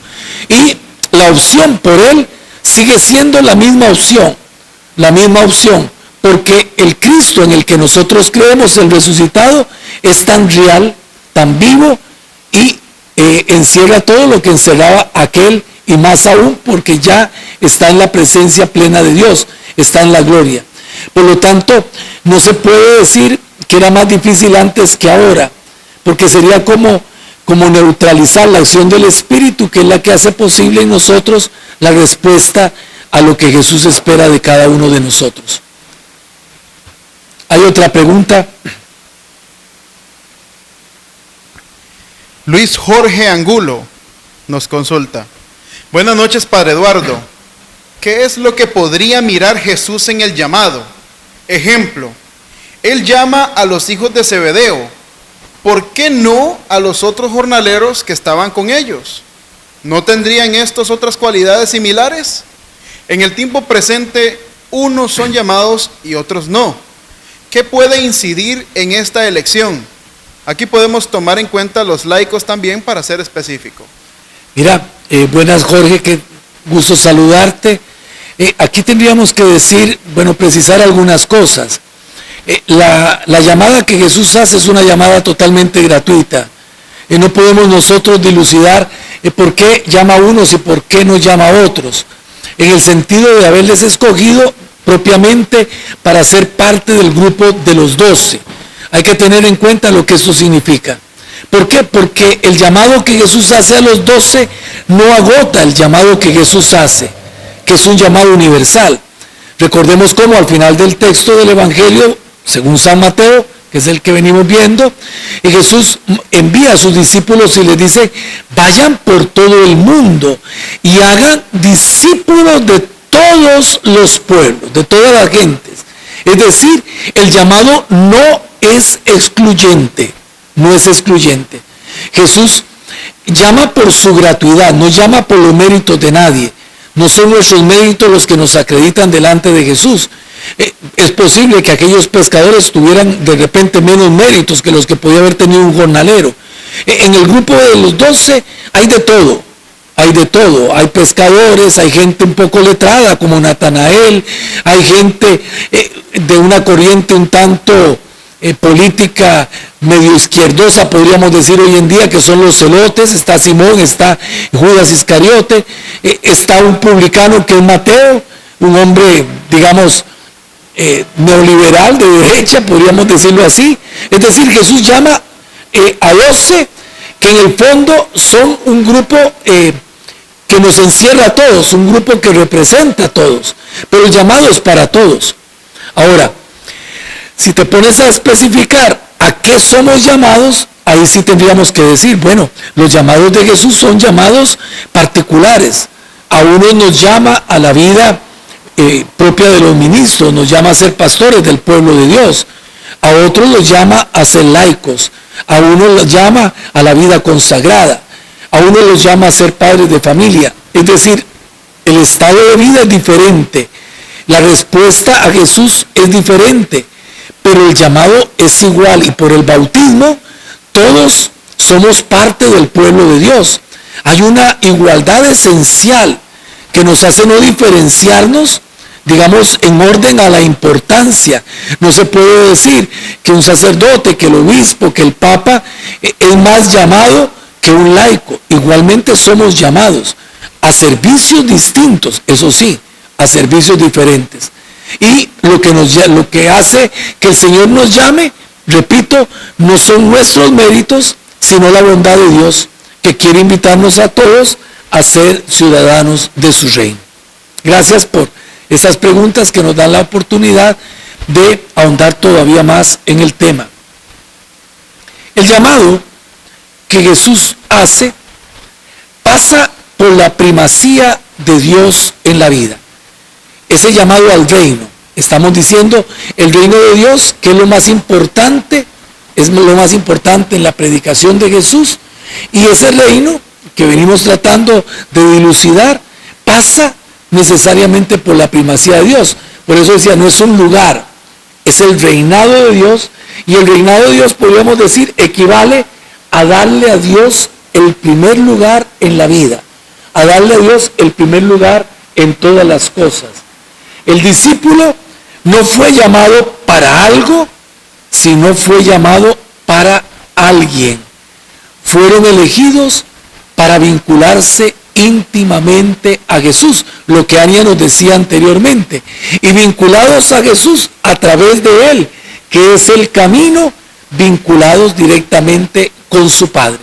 y la opción por él sigue siendo la misma opción, porque el Cristo en el que nosotros creemos, el resucitado, es tan real, tan vivo y encierra todo lo que encerraba aquel y más aún porque ya está en la presencia plena de Dios, está en la gloria. Por lo tanto, no se puede decir que era más difícil antes que ahora, porque sería como neutralizar la acción del Espíritu, que es la que hace posible en nosotros la respuesta a lo que Jesús espera de cada uno de nosotros. ¿Hay otra pregunta? Luis Jorge Angulo nos consulta. Buenas noches, Padre Eduardo. ¿Qué es lo que podría mirar Jesús en el llamado? Ejemplo, él llama a los hijos de Zebedeo. ¿por qué no a los otros jornaleros que estaban con ellos? ¿No tendrían estos otras cualidades similares? En el tiempo presente, unos son llamados y otros no. ¿Qué puede incidir en esta elección? Aquí podemos tomar en cuenta los laicos también para ser específico. Mira, buenas Jorge, qué gusto saludarte. Aquí tendríamos que decir, precisar algunas cosas. La llamada que Jesús hace es una llamada totalmente gratuita. No podemos nosotros dilucidar por qué llama a unos y por qué no llama a otros, en el sentido de haberles escogido propiamente para ser parte del grupo de los 12. Hay que tener en cuenta lo que esto significa. ¿Por qué? Porque el llamado que Jesús hace a los 12 no agota el llamado que Jesús hace, que es un llamado universal. Recordemos cómo al final del texto del Evangelio, según San Mateo, que es el que venimos viendo, Jesús envía a sus discípulos y les dice, vayan por todo el mundo y hagan discípulos de todos los pueblos, de todas las gentes. Es decir, el llamado no es excluyente, no es excluyente. Jesús llama por su gratuidad, no llama por los méritos de nadie. No son nuestros méritos los que nos acreditan delante de Jesús. Es posible que aquellos pescadores tuvieran de repente menos méritos que los que podía haber tenido un jornalero. En el grupo de los 12 hay de todo. Hay pescadores, hay gente un poco letrada como Natanael, hay gente de una corriente un tanto política medio izquierdosa, podríamos decir hoy en día, que son los celotes. Está Simón, está Judas Iscariote, está un publicano que es Mateo, un hombre, digamos, neoliberal de derecha, podríamos decirlo así. Es decir, Jesús llama a 12 que en el fondo son un grupo que nos encierra a todos, un grupo que representa a todos, pero el llamado es para todos. Ahora, si te pones a especificar a qué somos llamados, ahí sí tendríamos que decir, los llamados de Jesús son llamados particulares. A unos nos llama a la vida propia de los ministros, nos llama a ser pastores del pueblo de Dios. A otros los llama a ser laicos. A unos los llama a la vida consagrada. A unos los llama a ser padres de familia. Es decir, el estado de vida es diferente. La respuesta a Jesús es diferente. Pero el llamado es igual, y por el bautismo todos somos parte del pueblo de Dios. Hay una igualdad esencial que nos hace no diferenciarnos, digamos, en orden a la importancia. No se puede decir que un sacerdote, que el obispo, que el papa es más llamado que un laico. Igualmente somos llamados a servicios distintos, eso sí, a servicios diferentes. Y lo que hace que el Señor nos llame, repito, no son nuestros méritos, sino la bondad de Dios, que quiere invitarnos a todos a ser ciudadanos de su reino. Gracias por esas preguntas que nos dan la oportunidad de ahondar todavía más en el tema. El llamado que Jesús hace pasa por la primacía de Dios en la vida. Ese llamado al reino, estamos diciendo el reino de Dios, que es lo más importante en la predicación de Jesús, y ese reino que venimos tratando de dilucidar pasa necesariamente por la primacía de Dios. Por eso decía, no es un lugar, es el reinado de Dios, y el reinado de Dios, podríamos decir, equivale a darle a Dios el primer lugar en la vida, a darle a Dios el primer lugar en todas las cosas. El discípulo no fue llamado para algo, sino fue llamado para alguien. Fueron elegidos para vincularse íntimamente a Jesús, lo que Ania nos decía anteriormente, y vinculados a Jesús a través de Él, que es el camino, vinculados directamente con su Padre.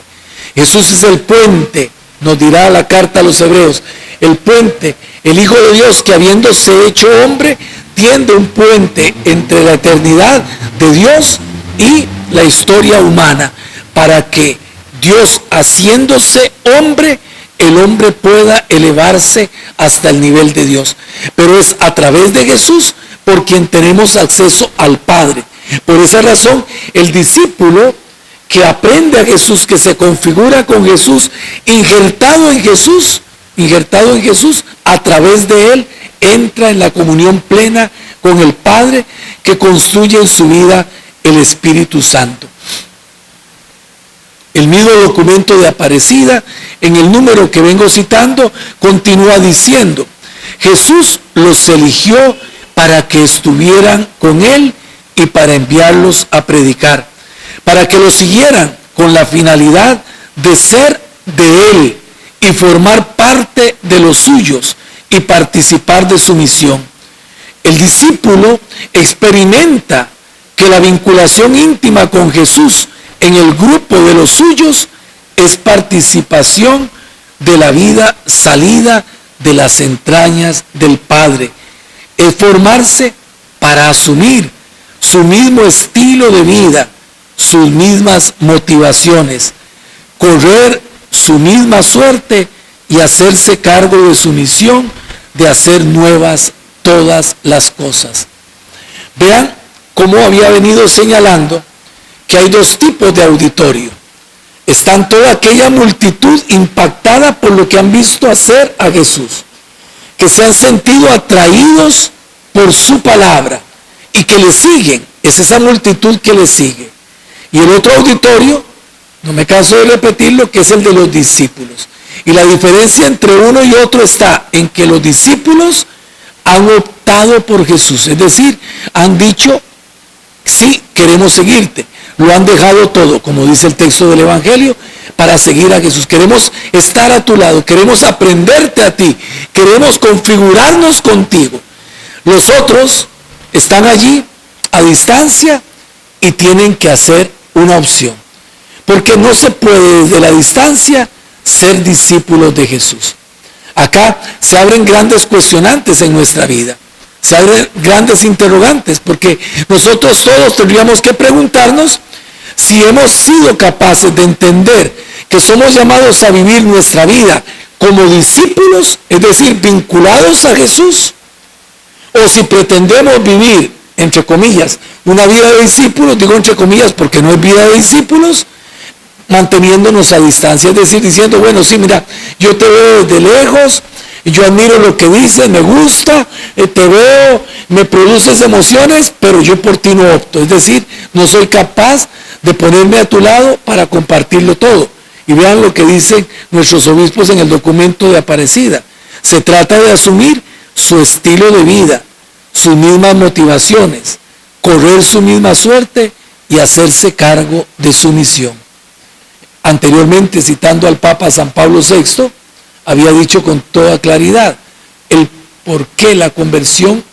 Jesús es el puente, nos dirá la carta a los Hebreos, el puente, el Hijo de Dios, que habiéndose hecho hombre, tiende un puente entre la eternidad de Dios y la historia humana, para que Dios, haciéndose hombre, el hombre pueda elevarse hasta el nivel de Dios. Pero es a través de Jesús por quien tenemos acceso al Padre. Por esa razón, el discípulo que aprende a Jesús, que se configura con Jesús, injertado en Jesús, a través de él, entra en la comunión plena con el Padre, que construye en su vida el Espíritu Santo. El mismo documento de Aparecida, en el número que vengo citando, continúa diciendo: Jesús los eligió para que estuvieran con él y para enviarlos a predicar, para que lo siguieran con la finalidad de ser de él y formar parte de los suyos y participar de su misión. El discípulo experimenta que la vinculación íntima con Jesús en el grupo de los suyos es participación de la vida salida de las entrañas del Padre. Es formarse para asumir su mismo estilo de vida, sus mismas motivaciones, correr su misma suerte y hacerse cargo de su misión de hacer nuevas todas las cosas. Vean cómo había venido señalando que hay dos tipos de auditorio. Están toda aquella multitud impactada por lo que han visto hacer a Jesús, que se han sentido atraídos por su palabra y que le siguen. Es esa multitud que le sigue. Y el otro auditorio, no me canso de repetirlo, que es el de los discípulos. Y la diferencia entre uno y otro está en que los discípulos han optado por Jesús, es decir, han dicho: sí, queremos seguirte. Lo han dejado todo, como dice el texto del Evangelio, para seguir a Jesús. Queremos estar a tu lado, queremos aprenderte a ti, queremos configurarnos contigo. Los otros están allí a distancia y tienen que hacer una opción, porque no se puede desde la distancia ser discípulos de Jesús. Acá se abren grandes cuestionantes en nuestra vida, se abren grandes interrogantes, porque nosotros todos tendríamos que preguntarnos si hemos sido capaces de entender que somos llamados a vivir nuestra vida como discípulos, es decir, vinculados a Jesús, o si pretendemos vivir, entre comillas, una vida de discípulos, digo entre comillas porque no es vida de discípulos, manteniéndonos a distancia, es decir, diciendo: bueno, sí, mira, yo te veo desde lejos, yo admiro lo que dices, me gusta, te veo, me produces emociones, pero yo por ti no opto, es decir, no soy capaz de ponerme a tu lado para compartirlo todo. Y vean lo que dicen nuestros obispos en el documento de Aparecida: se trata de asumir su estilo de vida, sus mismas motivaciones, correr su misma suerte y hacerse cargo de su misión. Anteriormente, citando al Papa San Pablo VI, había dicho con toda claridad el por qué la conversión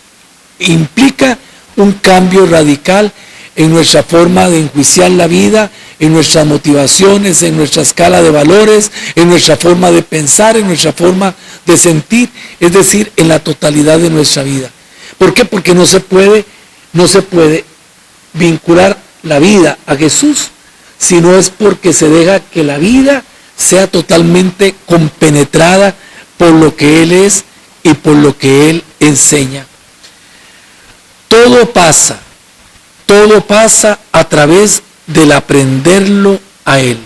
implica un cambio radical en nuestra forma de enjuiciar la vida, en nuestras motivaciones, en nuestra escala de valores, en nuestra forma de pensar, en nuestra forma de sentir, es decir, en la totalidad de nuestra vida. ¿Por qué? Porque no se puede vincular la vida a Jesús, si no es porque se deja que la vida sea totalmente compenetrada por lo que Él es y por lo que Él enseña. Todo pasa a través del aprenderlo a Él.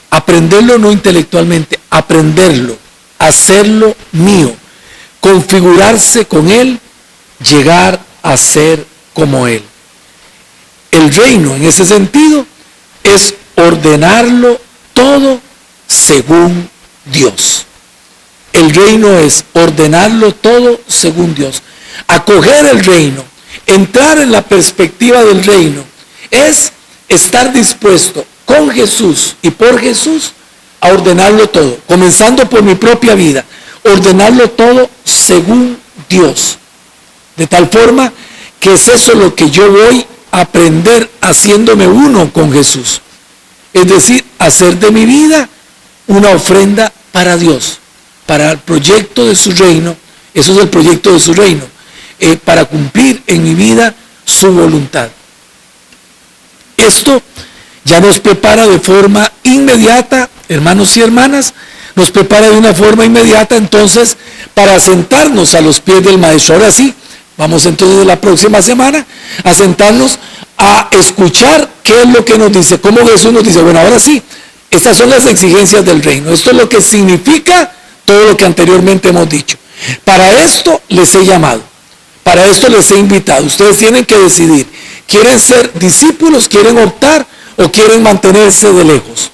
Aprenderlo no intelectualmente, aprenderlo, hacerlo mío, configurarse con Él, llegar a ser como Él. El reino, en ese sentido, es ordenarlo todo según Dios. El reino es ordenarlo todo según Dios. Acoger el reino, entrar en la perspectiva del reino, es estar dispuesto con Jesús y por Jesús a ordenarlo todo, comenzando por mi propia vida, ordenarlo todo según Dios. De tal forma que es eso lo que yo voy a aprender haciéndome uno con Jesús. Es decir, hacer de mi vida una ofrenda para Dios, para el proyecto de su reino. Eso es el proyecto de su reino, para cumplir en mi vida su voluntad. Esto ya nos prepara de forma inmediata, hermanos y hermanas, nos prepara de una forma inmediata entonces para sentarnos a los pies del Maestro. Ahora sí, vamos entonces la próxima semana a sentarnos a escuchar qué es lo que nos dice, cómo Jesús nos dice, bueno, ahora sí, estas son las exigencias del reino, esto es lo que significa todo lo que anteriormente hemos dicho. Para esto les he llamado, para esto les he invitado. Ustedes tienen que decidir, ¿quieren ser discípulos, quieren optar o quieren mantenerse de lejos?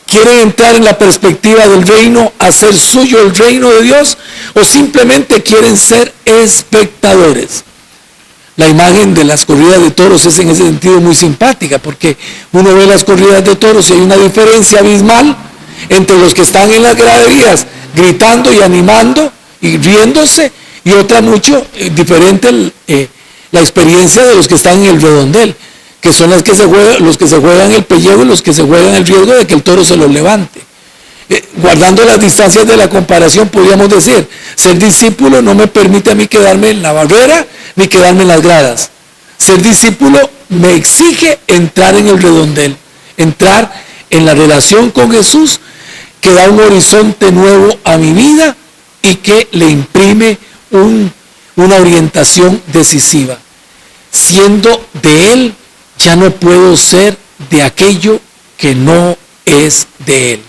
¿Quieren entrar en la perspectiva del reino, hacer suyo el reino de Dios, o simplemente quieren ser espectadores? La imagen de las corridas de toros es en ese sentido muy simpática, porque uno ve las corridas de toros y hay una diferencia abismal entre los que están en las graderías gritando y animando y riéndose, y otra mucho diferente la experiencia de los que están en el redondel, que son los que se juegan el pellejo y los que se juegan el riesgo de que el toro se los levante. Guardando las distancias de la comparación, podríamos decir, ser discípulo no me permite a mí quedarme en la barrera ni quedarme en las gradas. Ser discípulo me exige entrar en el redondel, entrar en la relación con Jesús, que da un horizonte nuevo a mi vida y que le imprime una orientación decisiva. Siendo de Él, ya no puedo ser de aquello que no es de Él.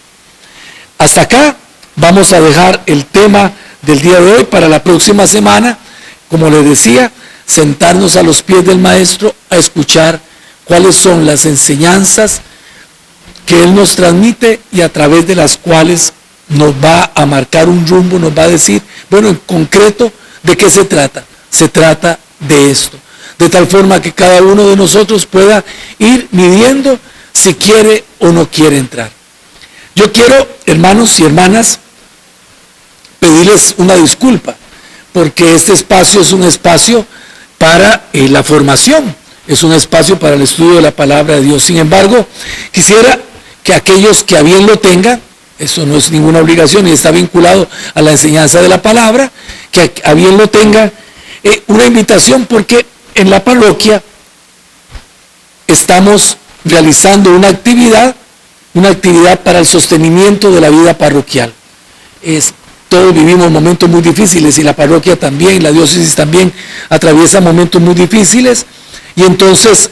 Hasta acá vamos a dejar el tema del día de hoy. Para la próxima semana, como les decía, sentarnos a los pies del Maestro a escuchar cuáles son las enseñanzas que Él nos transmite y a través de las cuales nos va a marcar un rumbo, nos va a decir, bueno, en concreto, ¿de qué se trata? Se trata de esto. De tal forma que cada uno de nosotros pueda ir midiendo si quiere o no quiere entrar. Yo quiero, hermanos y hermanas, pedirles una disculpa, porque este espacio es un espacio para la formación, es un espacio para el estudio de la palabra de Dios. Sin embargo, quisiera que aquellos que a bien lo tengan, eso no es ninguna obligación y está vinculado a la enseñanza de la palabra, que a bien lo tengan, una invitación, porque en la parroquia estamos realizando una actividad para el sostenimiento de la vida parroquial. Todos vivimos momentos muy difíciles y la parroquia también, la diócesis también atraviesa momentos muy difíciles, y entonces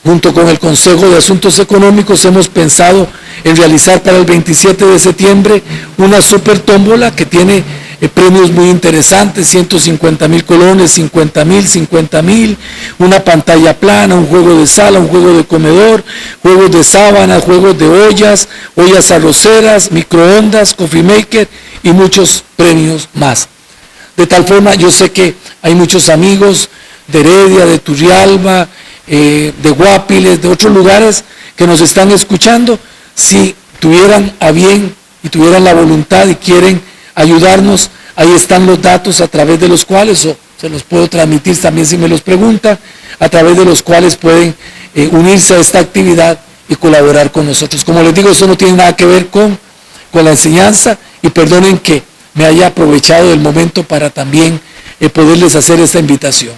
junto con el Consejo de Asuntos Económicos hemos pensado en realizar para el 27 de septiembre una super tómbola que tiene premios muy interesantes, 150,000 colones, 50,000, una pantalla plana, un juego de sala, un juego de comedor, juegos de sábana, juegos de ollas arroceras, microondas, coffee maker y muchos premios más. De tal forma, yo sé que hay muchos amigos de Heredia, de Turrialba, de Guapiles, de otros lugares que nos están escuchando. Si tuvieran a bien y tuvieran la voluntad y quieren ayudarnos, ahí están los datos a través de los cuales, o se los puedo transmitir también si me los preguntan, a través de los cuales pueden unirse a esta actividad y colaborar con nosotros. Como les digo, eso no tiene nada que ver con la enseñanza, y perdonen que me haya aprovechado del momento para también poderles hacer esta invitación.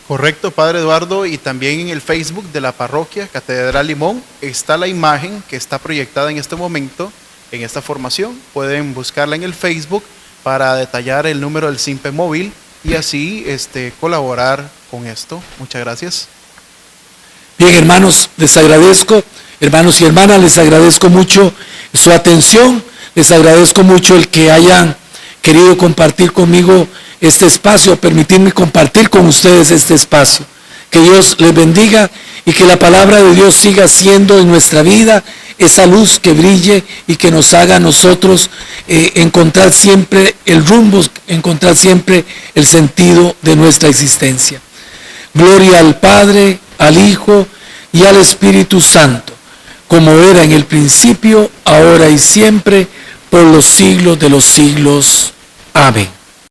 Correcto, Padre Eduardo, y también en el Facebook de la parroquia Catedral Limón está la imagen que está proyectada en este momento en esta formación. Pueden buscarla en el Facebook para detallar el número del SIMPE móvil y así colaborar con esto. Muchas gracias. Bien, hermanos, les agradezco, hermanos y hermanas, les agradezco mucho su atención, les agradezco mucho el que hayan querido compartir conmigo este espacio, permitirme compartir con ustedes este espacio. Que Dios les bendiga y que la palabra de Dios siga siendo en nuestra vida esa luz que brille y que nos haga a nosotros encontrar siempre el rumbo, encontrar siempre el sentido de nuestra existencia. Gloria al Padre, al Hijo y al Espíritu Santo, como era en el principio, ahora y siempre, por los siglos de los siglos. Amén.